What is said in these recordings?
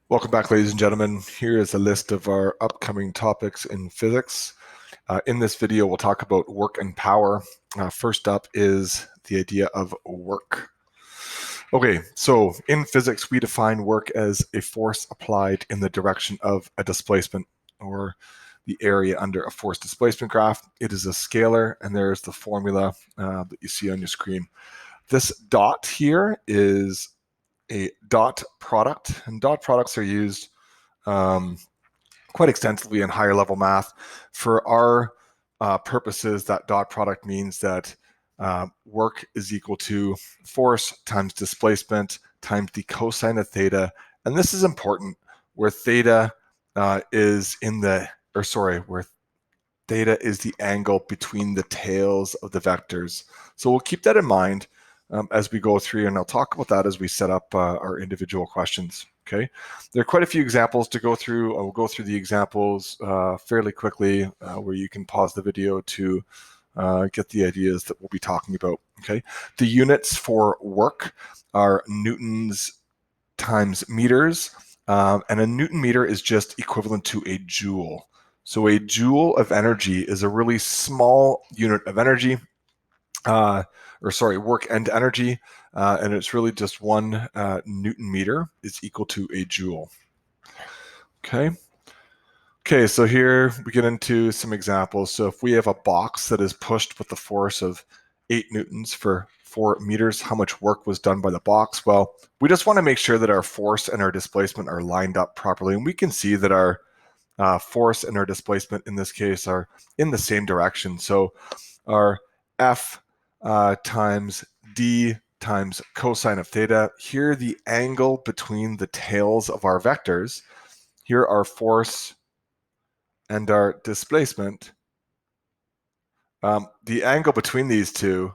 Welcome back, ladies and gentlemen. Here is a list of our upcoming topics in physics. In this video, we'll talk about work and power. First up is the idea of work. Okay, so in physics, we define work as a force applied in the direction of a displacement, or the area under a force displacement graph. It is a scalar, and there's the formula that you see on your screen. This dot here is a dot product, and dot products are used quite extensively in higher level math. For our purposes, that dot product means that work is equal to force times displacement times the cosine of theta. And this is important where theta is in the, or sorry, where theta is the angle between the tails of the vectors. So we'll keep that in mind as we go through, and I'll talk about that as we set up our individual questions. Okay, there are quite a few examples to go through. I will go through the examples fairly quickly, where you can pause the video to get the ideas that we'll be talking about. Okay, the units for work are newtons times meters, and a newton meter is just equivalent to a joule. So a joule of energy is a really small unit of energy, work and energy, and it's really just one newton meter is equal to a joule. Okay, so here we get into some examples. So if we have a box that is pushed with the force of 8 newtons for 4 meters, how much work was done by the box? Well, we just want to make sure that our force and our displacement are lined up properly, and we can see that our force and our displacement in this case are in the same direction. So our F times D times cosine of theta. Here, the angle between the tails of our vectors. Here, our force and our displacement. The angle between these two,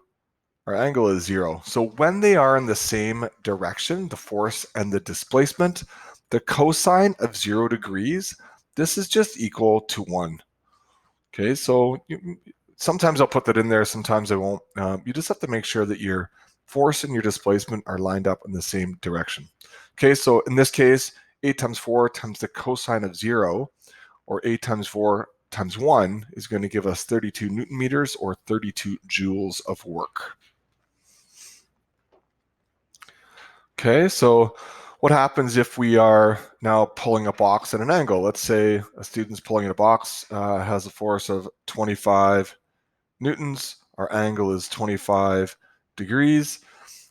our angle is 0. So when they are in the same direction, the force and the displacement, the cosine of 0 degrees, this is just equal to 1. Okay, so sometimes I'll put that in there, sometimes I won't. You just have to make sure that your force and your displacement are lined up in the same direction. Okay, so in this case, 8 times 4 times the cosine of 0, or 8 times 4 times 1 is going to give us 32 newton meters, or 32 joules of work. Okay, so what happens if we are now pulling a box at an angle? Let's say a student's pulling a box, has a force of 25 newtons. Our angle is 25 degrees,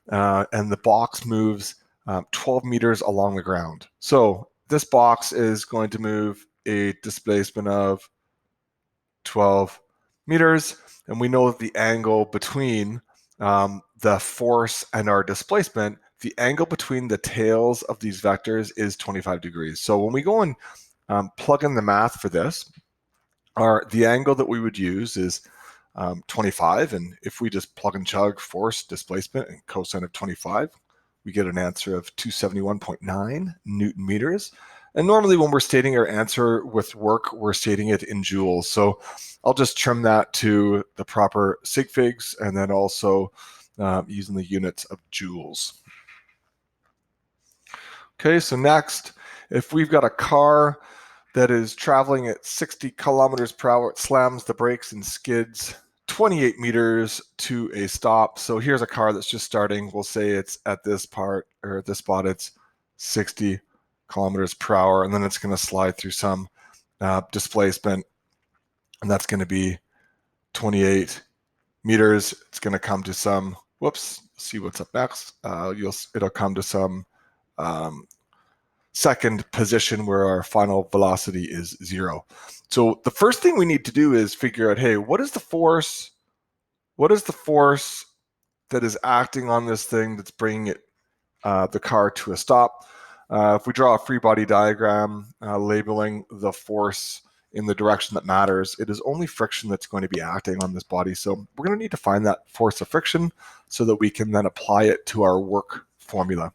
and the box moves 12 meters along the ground. So this box is going to move a displacement of 12 meters, and we know that the angle between the force and our displacement, the angle between the tails of these vectors is 25 degrees. So when we go and plug in the math for this, the angle that we would use is 25, and if we just plug and chug force, displacement, and cosine of 25, we get an answer of 271.9 newton meters. And normally when we're stating our answer with work, we're stating it in joules. So I'll just trim that to the proper sig figs, and then also using the units of joules. Okay, so next, if we've got a car that is traveling at 60 kilometers per hour, it slams the brakes and skids 28 meters to a stop. So here's a car that's just starting. We'll say it's at this part, or at this spot, it's 60 kilometers per hour, and then it's going to slide through some displacement, and that's going to be 28 meters. It's going to come to some, whoops, see what's up next. It'll come to some second position where our final velocity is 0. So the first thing we need to do is figure out, hey, what is the force? What is the force that is acting on this thing that's bringing it, the car, to a stop? If we draw a free body diagram labeling the force in the direction that matters, it is only friction that's going to be acting on this body. So we're going to need to find that force of friction so that we can then apply it to our work formula.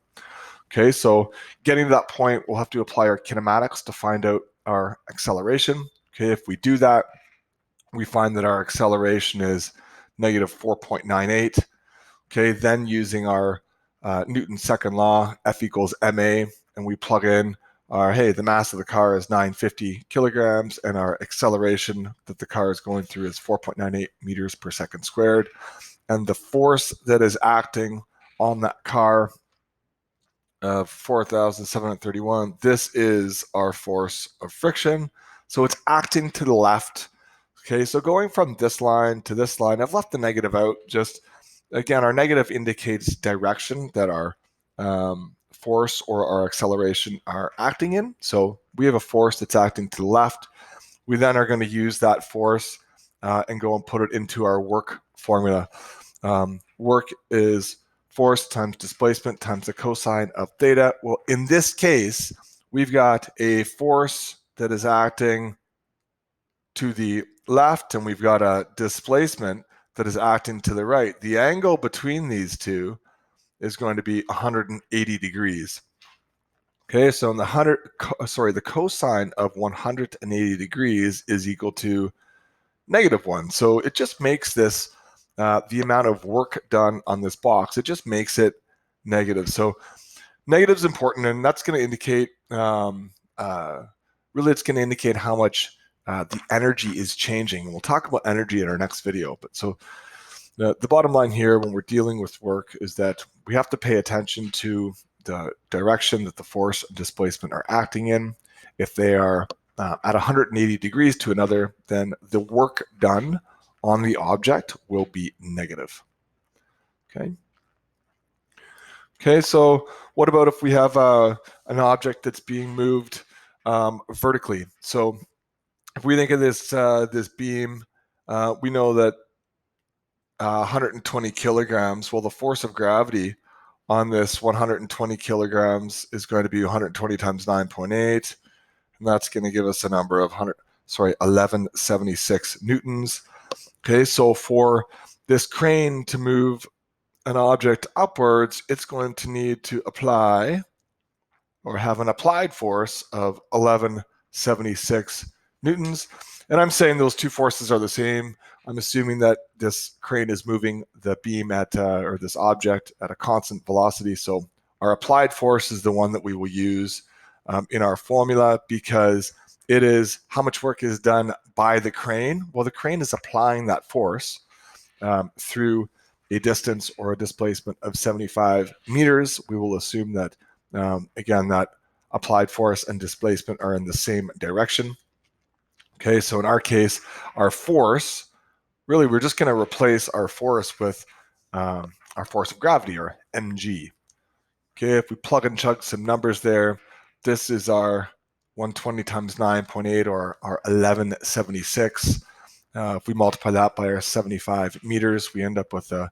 Okay, so getting to that point, we'll have to apply our kinematics to find out our acceleration. Okay, if we do that, we find that our acceleration is negative 4.98. Okay, then using our Newton's second law, F equals ma, and we plug in hey, the mass of the car is 950 kilograms, and our acceleration that the car is going through is 4.98 meters per second squared. And the force that is acting on that car of 4,731, this is our force of friction. So it's acting to the left. Okay, so going from this line to this line, I've left the negative out. Just again, our negative indicates direction that our force or our acceleration are acting in. So we have a force that's acting to the left. We then are going to use that force and go and put it into our work formula. Work is force times displacement times the cosine of theta. Well, in this case, we've got a force that is acting to the left, and we've got a displacement that is acting to the right. The angle between these two is going to be 180 degrees. Okay, so in the cosine of 180 degrees is equal to -1. So it just makes this, the amount of work done on this box, it just makes it negative. So negative is important, and that's going to indicate, really it's going to indicate how much the energy is changing. We'll talk about energy in our next video. But so the bottom line here when we're dealing with work is that we have to pay attention to the direction that the force and displacement are acting in. If they are at 180 degrees to another, then the work done on the object will be negative. Okay. Okay, so what about if we have an object that's being moved vertically? So if we think of this this beam, we know that 120 kilograms. Well, the force of gravity on this 120 kilograms is going to be 120 times 9.8, and that's going to give us a number of 1176 newtons. Okay, so for this crane to move an object upwards, it's going to need to apply or have an applied force of 1176 newtons. And I'm saying those two forces are the same. I'm assuming that this crane is moving the beam at, or this object at a constant velocity. So our applied force is the one that we will use in our formula, because it is how much work is done by the crane. Well, the crane is applying that force through a distance or a displacement of 75 meters. We will assume that, again, that applied force and displacement are in the same direction. Okay, so in our case, our force, really, we're just going to replace our force with our force of gravity, or mg. Okay, if we plug and chug some numbers there, this is our 120 times 9.8, or our 1176. If we multiply that by our 75 meters, we end up with a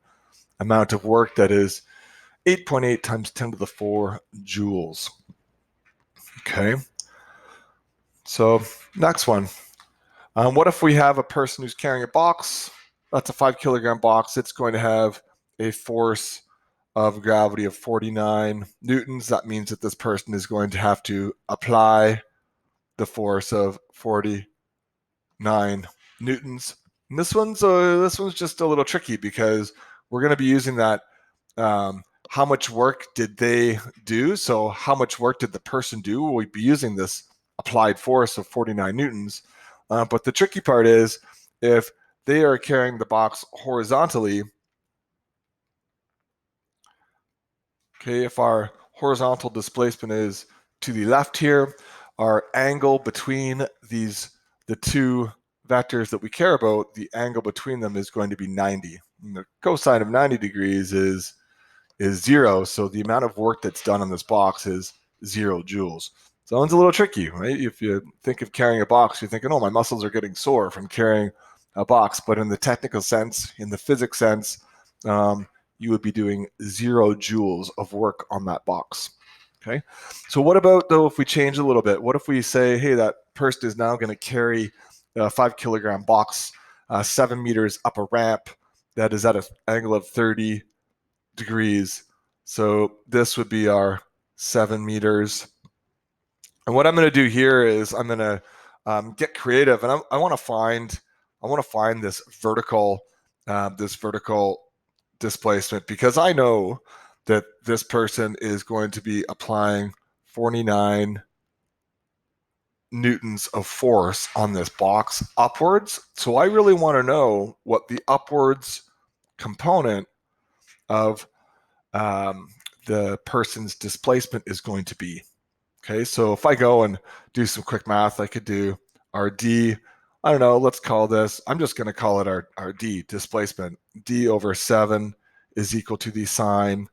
amount of work that is 8.8 times 10 to the 4 joules. Okay, so next one. What if we have a person who's carrying a box? That's a 5 kilogram box. It's going to have a force of gravity of 49 newtons. That means that this person is going to have to apply the force of 49 newtons. And this one's just a little tricky, because we're going to be using that how much work did they do? So how much work did the person do? We'll be using this applied force of 49 newtons. But the tricky part is, if they are carrying the box horizontally, okay, if our horizontal displacement is to the left here, our angle between the two vectors that we care about, the angle between them is going to be 90. And the cosine of 90 degrees is 0, so the amount of work that's done on this box is 0 joules. So that one's a little tricky, right? If you think of carrying a box, you're thinking, oh, my muscles are getting sore from carrying a box. But in the technical sense, in the physics sense, you would be doing 0 joules of work on that box. Okay, so what about, though, if we change a little bit? What if we say, hey, that person is now going to carry a 5 kilogram box 7 meters up a ramp that is at an angle of 30 degrees. So this would be our 7 meters. And what I'm going to do here is I'm going to get creative, and I want to find this vertical displacement, because I know that this person is going to be applying 49 newtons of force on this box upwards. So I really want to know what the upwards component of the person's displacement is going to be. Okay, so if I go and do some quick math, I could do our D, I don't know, let's call this, I'm just going to call it our D, displacement. D over 7 is equal to the sine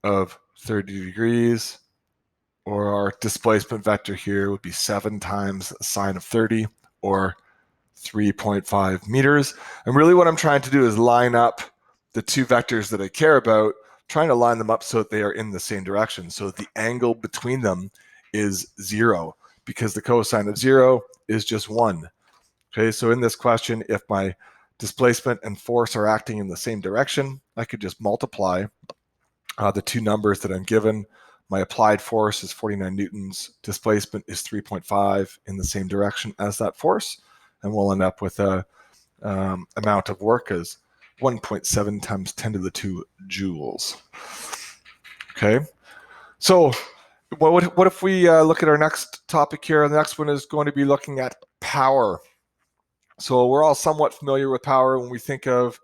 of 30 degrees, or our displacement vector here would be 7 times sine of 30, or 3.5 meters. And really what I'm trying to do is line up the two vectors that I care about, trying to line them up so that they are in the same direction, so that the angle between them is 0, because the cosine of 0 is just 1. Okay, so in this question, if my displacement and force are acting in the same direction, I could just multiply the two numbers that I'm given. My applied force is 49 newtons, displacement is 3.5 in the same direction as that force, and we'll end up with a amount of work as 1.7 times 10 to the 2 joules. Okay, so what if we look at our next topic here? The next one is going to be looking at power. So we're all somewhat familiar with power when we think of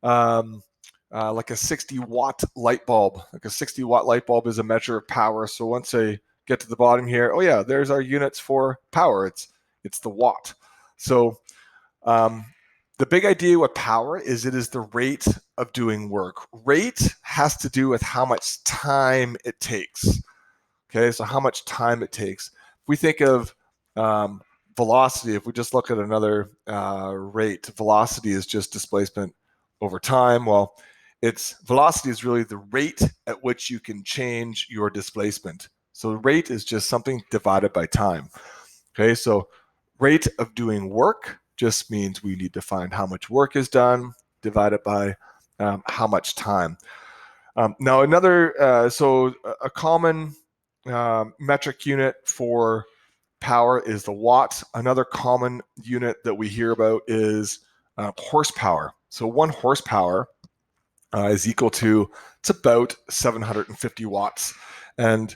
like a 60-watt light bulb. Like a 60-watt light bulb is a measure of power. So once I get to the bottom here, oh yeah, there's our units for power. It's the watt. So the big idea with power is it is the rate of doing work. Rate has to do with how much time it takes. Okay, so how much time it takes. If we think of velocity, if we just look at another rate, velocity is just displacement over time. Well, velocity is really the rate at which you can change your displacement. So rate is just something divided by time. Okay, so rate of doing work just means we need to find how much work is done divided by how much time. Now so a common metric unit for power is the watt. Another common unit that we hear about is horsepower. So 1 horsepower is equal to, it's about 750 watts. And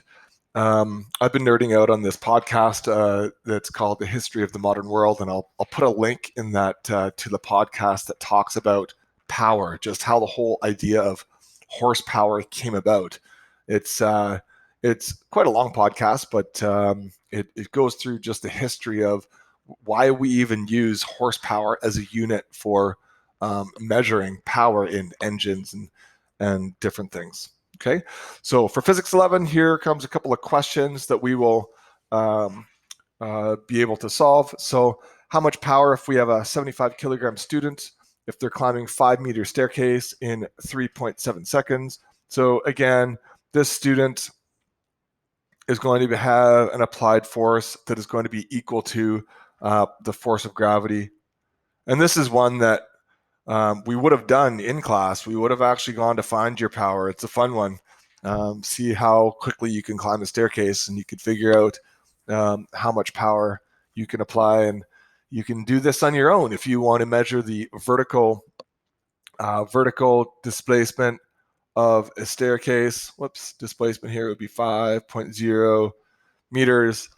I've been nerding out on this podcast that's called The History of the Modern World, and I'll put a link in that to the podcast that talks about power, just how the whole idea of horsepower came about. It's quite a long podcast, but it goes through just the history of why we even use horsepower as a unit for measuring power in engines and different things. Okay, so for Physics 11, here comes a couple of questions that we will be able to solve. So how much power if we have a 75 kilogram student, if they're climbing 5-meter staircase in 3.7 seconds? So again, this student is going to have an applied force that is going to be equal to the force of gravity. And this is one that we would have done in class. We would have actually gone to find your power. It's a fun one. See how quickly you can climb a staircase, and you could figure out how much power you can apply. And you can do this on your own if you want to measure the vertical displacement of a staircase. Whoops, displacement here would be 5.0 meters.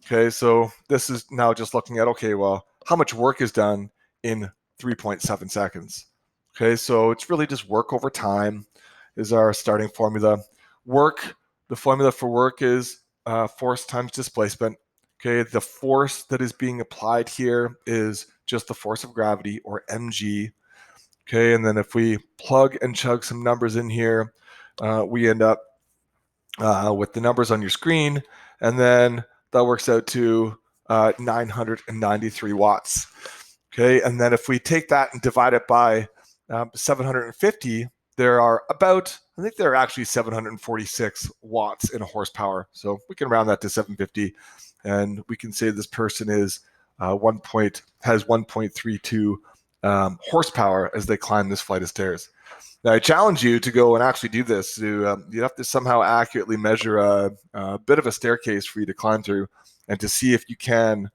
Okay, so this is now just looking at, okay, well, how much work is done in 3.7 seconds? Okay, so it's really just work over time is our starting formula. Work, the formula for work is force times displacement. Okay, the force that is being applied here is just the force of gravity, or mg. Okay, and then if we plug and chug some numbers in here, we end up with the numbers on your screen, and then that works out to 993 watts. Okay, and then if we take that and divide it by 750, there are about, I think there are actually 746 watts in a horsepower. So we can round that to 750, and we can say this person is has 1.32 horsepower as they climb this flight of stairs. Now, I challenge you to go and actually do this. You have to somehow accurately measure a bit of a staircase for you to climb through, and to see if you can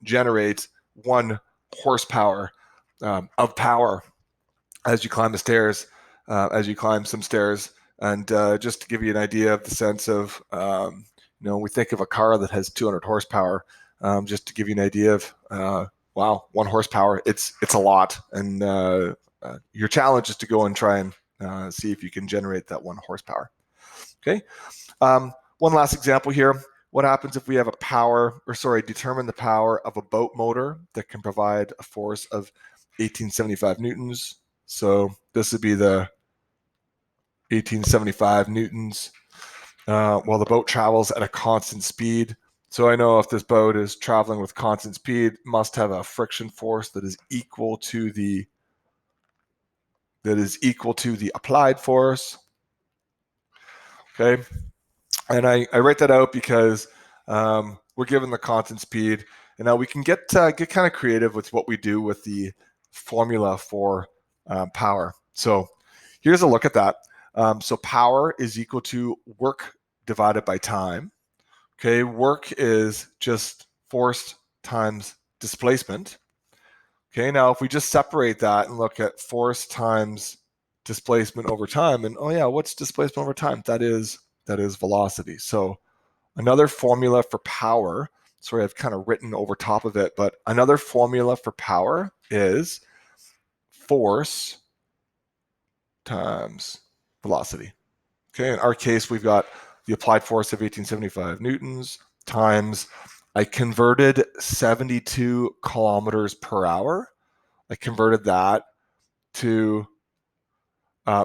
generate 1 horsepower of power as you climb the stairs, as you climb some stairs. And just to give you an idea of the sense of we think of a car that has 200 horsepower. Just to give you an idea of, wow, 1 horsepower, it's a lot. And your challenge is to go and try and see if you can generate that 1 horsepower. Okay. One last example here. What happens if we have determine the power of a boat motor that can provide a force of 1875 newtons. So this would be the 1875 newtons while the boat travels at a constant speed. So I know if this boat is traveling with constant speed, it must have a friction force that is equal to the applied force. Okay. And I write that out because we're given the constant speed, and now we can get kind of creative with what we do with the formula for power. So here's a look at that. So power is equal to work divided by time. Okay, work is just force times displacement. Okay, now if we just separate that and look at force times displacement over time, and oh yeah, what's displacement over time? That is velocity. So another formula for power, sorry, I've kind of written over top of it, but another formula for power is force times velocity. Okay, in our case, we've got the applied force of 1875 newtons times, I converted 72 kilometers per hour. I converted that to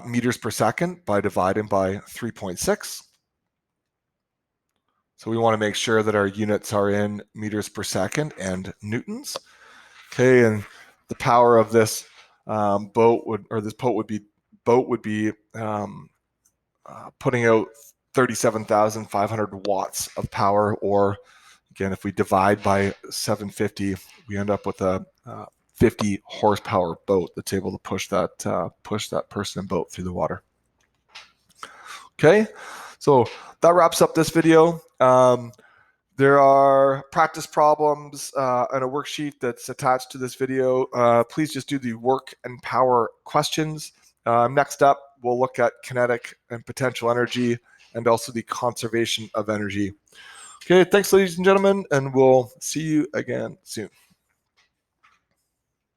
meters per second by dividing by 3.6. So we want to make sure that our units are in meters per second and newtons. Okay, and the power of this boat would be putting out 37,500 watts of power, or again, if we divide by 750, we end up with a 50 horsepower boat that's able to push that person and boat through the water. Okay, so that wraps up this video. There are practice problems and a worksheet that's attached to this video. Please just do the work and power questions. Next up, we'll look at kinetic and potential energy and also the conservation of energy. Okay, thanks, ladies and gentlemen, and we'll see you again soon.